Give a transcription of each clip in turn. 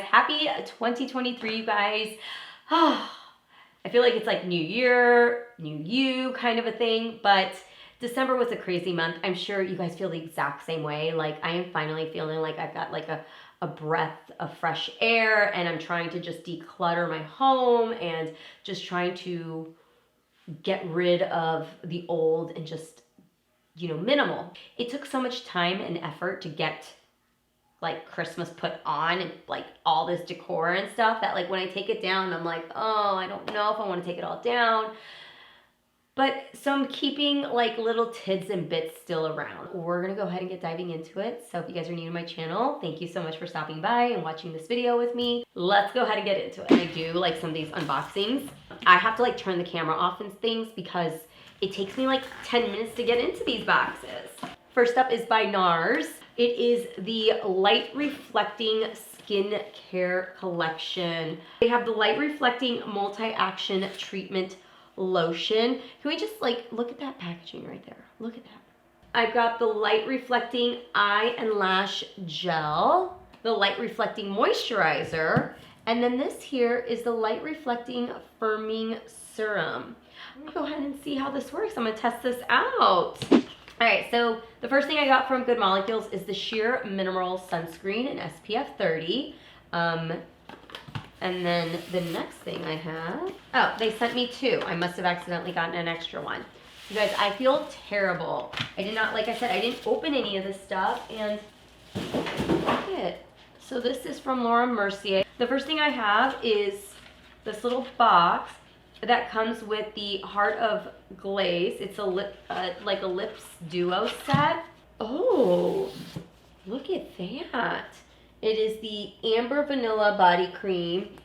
Happy 2023, you guys. I feel like it's like new year, new you kind of a thing, but December was a crazy month. I'm sure you guys feel the exact same way. Like I am finally feeling like I've got like a breath of fresh air, and I'm trying to just declutter my home and just trying to get rid of the old and just, you know, minimal. It took so much time and effort to get like Christmas put on and like all this decor and stuff that like when I take it down, I'm like, oh, I don't know if I want to take it all down. But so I'm keeping like little tids and bits still around. We're gonna go ahead and get diving into it. So if you guys are new to my channel, thank you so much for stopping by and watching this video with me. Let's go ahead and get into it. I do like some of these unboxings. I have to like turn the camera off and things because it takes me like 10 minutes to get into these boxes. First up is by Nars. It is the Light Reflecting Skin Care Collection. They have the Light Reflecting Multi-Action Treatment Lotion. Can we just like, look at that packaging right there. Look at that. I've got the Light Reflecting Eye and Lash Gel, the Light Reflecting Moisturizer, and then this here is the Light Reflecting Firming Serum. I'm gonna go ahead and see how this works. I'm gonna test this out. All right, so the first thing I got from Good Molecules is the Sheer Mineral Sunscreen in SPF 30. And then the next thing I have, oh, they sent me two. I must have accidentally gotten an extra one. You guys, I feel terrible. I did not, like I said, I didn't open any of this stuff, and look it. So this is from Laura Mercier. The first thing I have is this little box that comes with the Heart of Glaze. It's a lip, like a lips duo set. Oh, look at that. It is the Amber Vanilla Body Cream,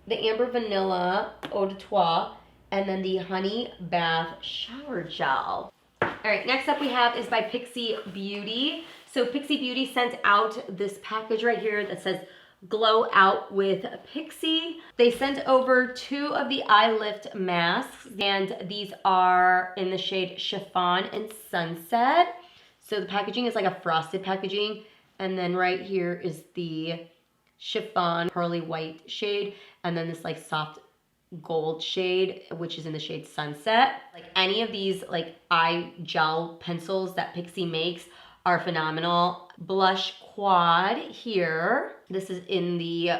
the Amber Vanilla Eau de Toilette, and then the Honey Bath Shower Gel. All right, next up we have is by Pixie Beauty. So Pixie Beauty sent out this package right here that says Glow Out with Pixie. They sent over two of the eye lift masks, and these are in the shade Chiffon and Sunset. So the packaging is like a frosted packaging, and then right here is the Chiffon pearly white shade, and then this like soft gold shade, which is in the shade Sunset. Like any of these like eye gel pencils that Pixie makes are phenomenal. Blush Quad here. This is in the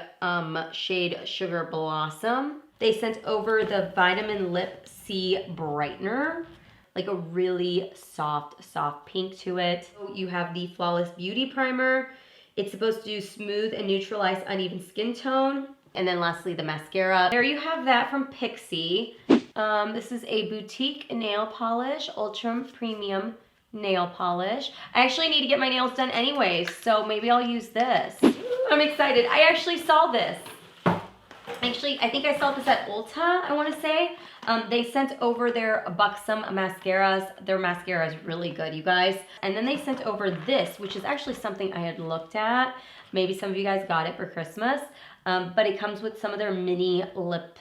shade Sugar Blossom. They sent over the Vitamin Lip C Brightener, like a really soft pink to it. So you have the Flawless Beauty Primer. It's supposed to smooth and neutralize uneven skin tone. And then lastly, the mascara. There you have that from Pixie. This is a boutique nail polish, ultra premium nail polish. I actually need to get my nails done anyways, so maybe I'll use this. I'm excited. I actually saw this. Actually, I think I saw this at Ulta, I want to say. They sent over their Buxom mascaras. Their mascara is really good, you guys. And then they sent over this, which is actually something I had looked at. Maybe some of you guys got it for Christmas. But it comes with some of their mini lip,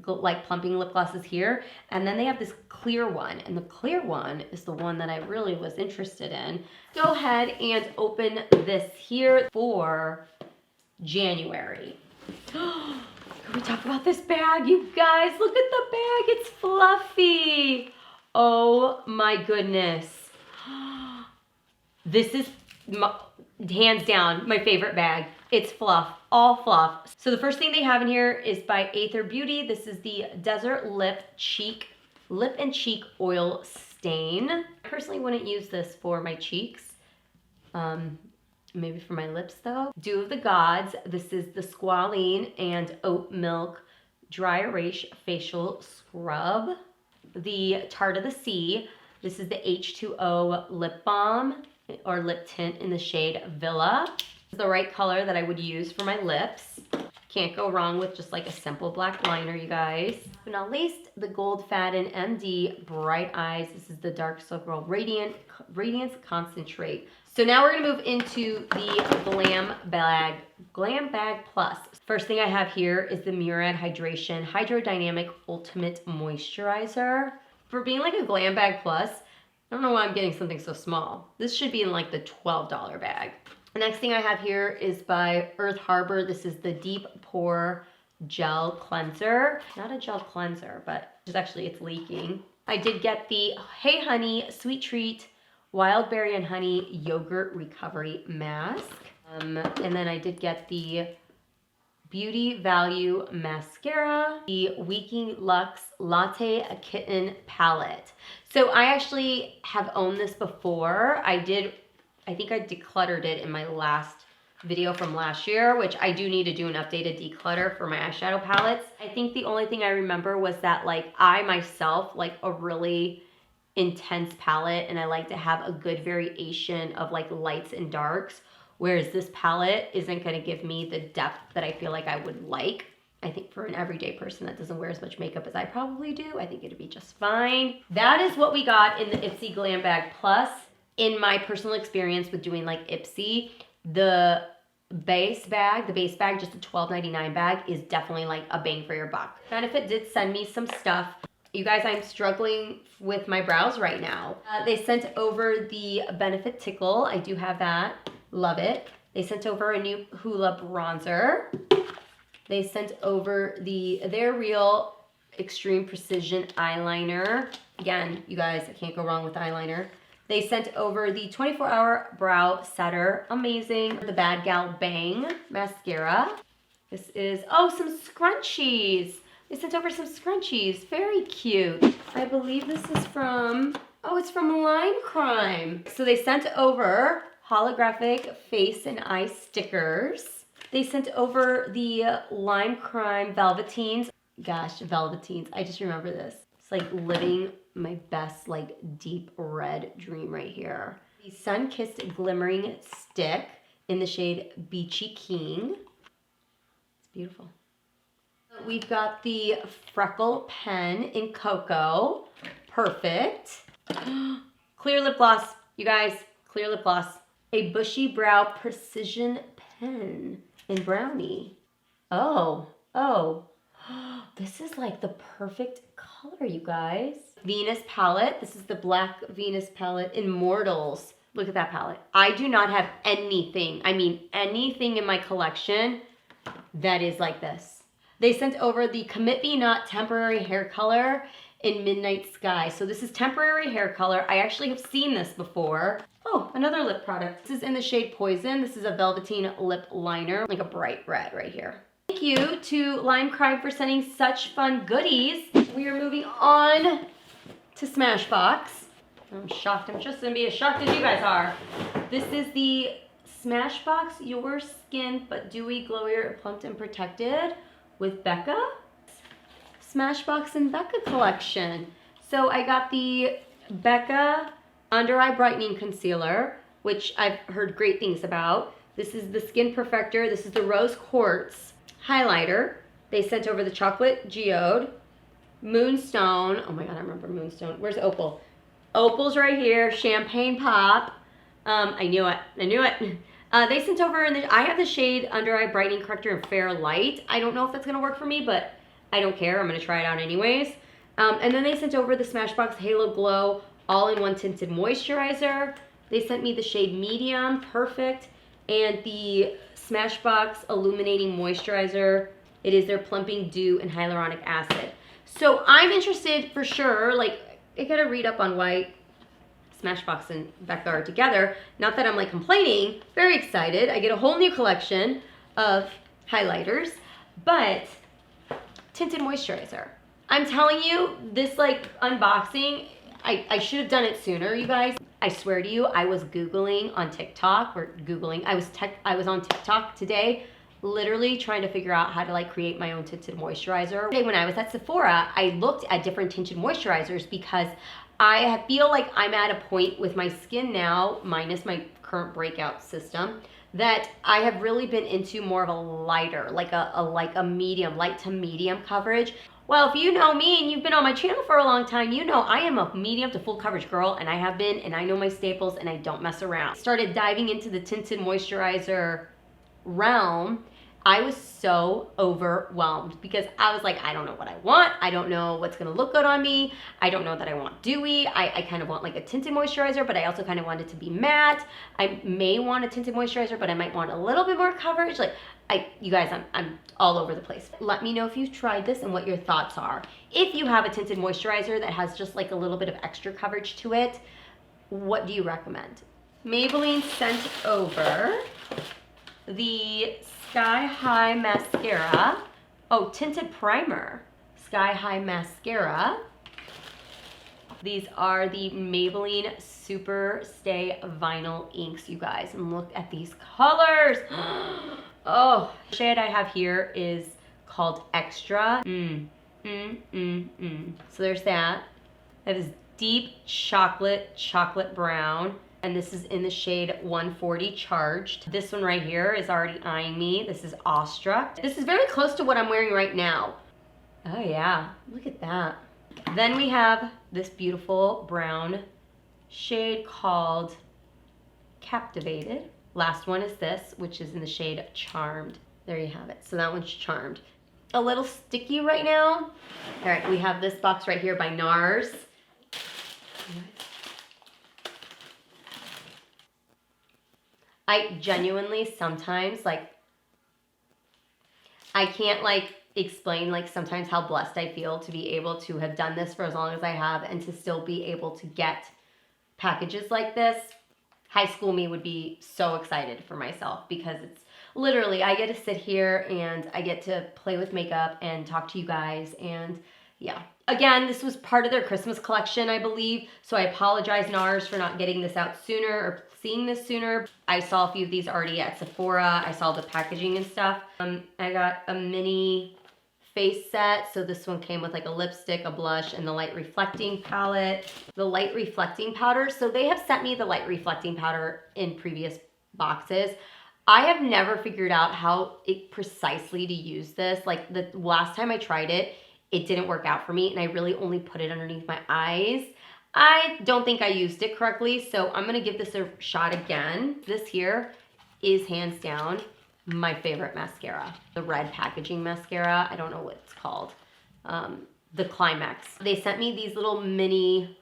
like plumping lip glosses here. And then they have this clear one. And the clear one is the one that I really was interested in. Go ahead and open this here for January. Can we talk about this bag, you guys? Look at the bag. It's fluffy. Oh my goodness. This is hands down my favorite bag. It's fluff, all fluff. So the first thing they have in here is by Aether Beauty. This is the Desert Lip and Cheek Oil Stain. I personally wouldn't use this for my cheeks. Maybe for my lips though. Dew of the Gods. This is the Squalene and Oat Milk Dry Erase Facial Scrub. The Tart of the Sea. This is the H2O Lip Balm or lip tint in the shade Villa. This is the right color that I would use for my lips. Can't go wrong with just like a simple black liner, you guys. But not least, the Gold Faden MD Bright Eyes. This is the Dark Circle Radiance Concentrate. So now we're gonna move into the Glam Bag Plus. First thing I have here is the Murad Hydration Hydrodynamic Ultimate Moisturizer. For being like a Glam Bag Plus, I don't know why I'm getting something so small. This should be in like the $12 bag. The next thing I have here is by Earth Harbor. This is the Deep Pore Gel Cleanser. Not a gel cleanser, but it's leaking. I did get the Hey Honey Sweet Treat Wild Berry and Honey Yogurt Recovery Mask. And then I did get the Beauty Value Mascara, the Weeking Luxe Latte Kitten Palette. So I actually have owned this before. I think I decluttered it in my last video from last year, which I do need to do an updated declutter for my eyeshadow palettes. I think the only thing I remember was that like I myself like a really intense palette and I like to have a good variation of like lights and darks. Whereas this palette isn't going to give me the depth that I feel like I would like. I think for an everyday person that doesn't wear as much makeup as I probably do, I think it'd be just fine. That is what we got in the Ipsy Glam Bag Plus. In my personal experience with doing like Ipsy, the base bag, just a $12.99 bag, is definitely like a bang for your buck. Benefit did send me some stuff. You guys, I'm struggling with my brows right now. They sent over the Benefit Tickle. I do have that. Love it. They sent over a new Hoola bronzer. They sent over the They're Real Extreme Precision eyeliner. Again, you guys, I can't go wrong with eyeliner. They sent over the 24-hour brow setter. Amazing. The Bad Gal Bang mascara. This is, some scrunchies. They sent over some scrunchies. Very cute. I believe this is from, it's from Lime Crime. So they sent over holographic face and eye stickers. They sent over the Lime Crime Velveteens. Gosh, Velveteens. I just remember this. It's like living my best like deep red dream right here. The Sun-Kissed Glimmering Stick in the shade Beachy King. It's beautiful. We've got the Freckle Pen in Cocoa. Perfect. Clear lip gloss, you guys. Clear lip gloss. A Bushy Brow Precision Pen in Brownie. This is like the perfect color, you guys. Venus palette. This is the Black Venus palette in Mortals. Look at that palette. I do not have anything in my collection that is like this. They sent over the Commit Me Not Temporary Hair Color in Midnight Sky. So this is temporary hair color. I actually have seen this before. Another lip product. This is in the shade Poison. This is a Velveteen lip liner, like a bright red right here. Thank you to Lime Crime for sending such fun goodies. We are moving on to Smashbox. I'm shocked. I'm just gonna be as shocked as you guys are. This is the Smashbox Your Skin But Dewy, Glowier, Plumped and Protected with Becca. Smashbox and Becca collection. So I got the Becca Under Eye Brightening Concealer, which I've heard great things about. This is the Skin Perfector. This is the Rose Quartz highlighter. They sent over the Chocolate Geode, Moonstone. Oh my God, I remember Moonstone. Where's Opal? Opal's right here. Champagne Pop. I knew it. They sent over, I have the shade Under Eye Brightening Corrector in Fair Light. I don't know if that's gonna work for me, but I don't care. I'm gonna try it out anyways. And then they sent over the Smashbox Halo Glow All-in-One Tinted Moisturizer. They sent me the shade Medium, Perfect, and the Smashbox Illuminating Moisturizer. It is their Plumping Dew and Hyaluronic Acid. So I'm interested for sure, like, I gotta read up on why Smashbox and Becca are together. Not that I'm like complaining, very excited. I get a whole new collection of highlighters, but tinted moisturizer. I'm telling you, this like unboxing, I should have done it sooner, you guys. I swear to you, I was Googling on TikTok, I was on TikTok today, literally trying to figure out how to like create my own tinted moisturizer. Today when I was at Sephora, I looked at different tinted moisturizers because I feel like I'm at a point with my skin now, minus my current breakout system, that I have really been into more of a lighter, like a medium, light to medium coverage. Well, if you know me and you've been on my channel for a long time, you know I am a medium to full coverage girl, and I have been, and I know my staples, and I don't mess around. Started diving into the tinted moisturizer realm. I was so overwhelmed because I was like, I don't know what I want. I don't know what's gonna look good on me. I don't know that I want dewy. I kind of want like a tinted moisturizer, but I also kind of want it to be matte. I may want a tinted moisturizer, but I might want a little bit more coverage. Like, you guys, I'm all over the place. Let me know if you've tried this and what your thoughts are. If you have a tinted moisturizer that has just like a little bit of extra coverage to it, what do you recommend? Maybelline sent over the Sky High Mascara. Oh, tinted primer. Sky High Mascara. These are the Maybelline Super Stay Vinyl Inks, you guys. And look at these colors. Oh, the shade I have here is called Extra. So there's that. That is deep chocolate brown. And this is in the shade 140 Charged. This one right here is already eyeing me. This is Awestruck. This is very close to what I'm wearing right now. Oh yeah, look at that. Then we have this beautiful brown shade called Captivated. Last one is this, which is in the shade Charmed. There you have it. So that one's Charmed. A little sticky right now. All right, we have this box right here by Nars. I genuinely sometimes, like, I can't, like, explain, like, sometimes how blessed I feel to be able to have done this for as long as I have and to still be able to get packages like this. High school me would be so excited for myself because it's literally, I get to sit here and I get to play with makeup and talk to you guys, and yeah. Again, this was part of their Christmas collection, I believe, so I apologize, Nars, for not getting this out sooner or seeing this sooner. I saw a few of these already at Sephora. I saw the packaging and stuff. I got a mini face set. So this one came with like a lipstick, a blush, and the light reflecting palette. The light reflecting powder. So they have sent me the light reflecting powder in previous boxes. I have never figured out how precisely to use this. Like the last time I tried it, it didn't work out for me, and I really only put it underneath my eyes. I don't think I used it correctly, so I'm gonna give this a shot again. This here is hands down my favorite mascara. The red packaging mascara, I don't know what it's called. The Climax. They sent me these little mini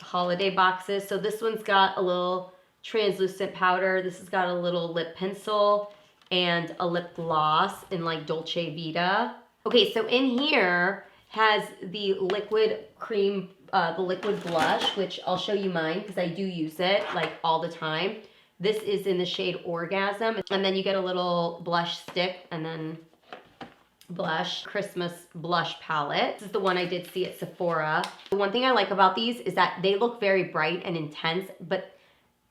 holiday boxes. So this one's got a little translucent powder. This has got a little lip pencil and a lip gloss in like Dolce Vita. Okay, so in here has the liquid cream, the liquid blush, which I'll show you mine because I do use it like all the time. This is in the shade Orgasm. And then you get a little blush stick and then blush, Christmas blush palette. This is the one I did see at Sephora. The one thing I like about these is that they look very bright and intense, but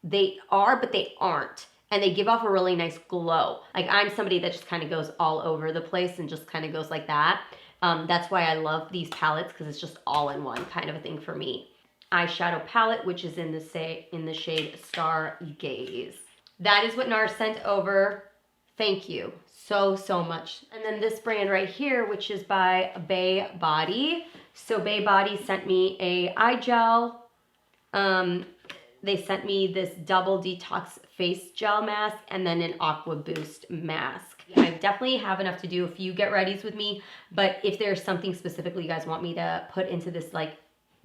they aren't. And they give off a really nice glow. Like I'm somebody that just kind of goes all over the place and just kind of goes like that. That's why I love these palettes because it's just all in one kind of a thing for me. Eyeshadow palette, which is in the shade Stargaze. That is what NARS sent over. Thank you so much. And then this brand right here, which is by Bay Body. So Bay Body sent me a eye gel. They sent me this double detox face gel mask and then an Aqua Boost mask. I definitely have enough to do a few get readies with me, but if there's something specifically you guys want me to put into this like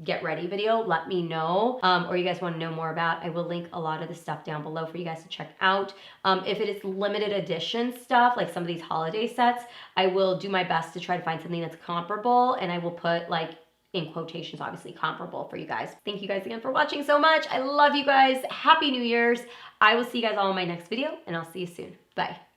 get ready video, let me know. Or you guys want to know more about, I will link a lot of the stuff down below for you guys to check out. If it is limited edition stuff, like some of these holiday sets, I will do my best to try to find something that's comparable, and I will put like in quotations, obviously comparable for you guys. Thank you guys again for watching so much. I love you guys. Happy New Year's. I will see you guys all in my next video, and I'll see you soon. Bye.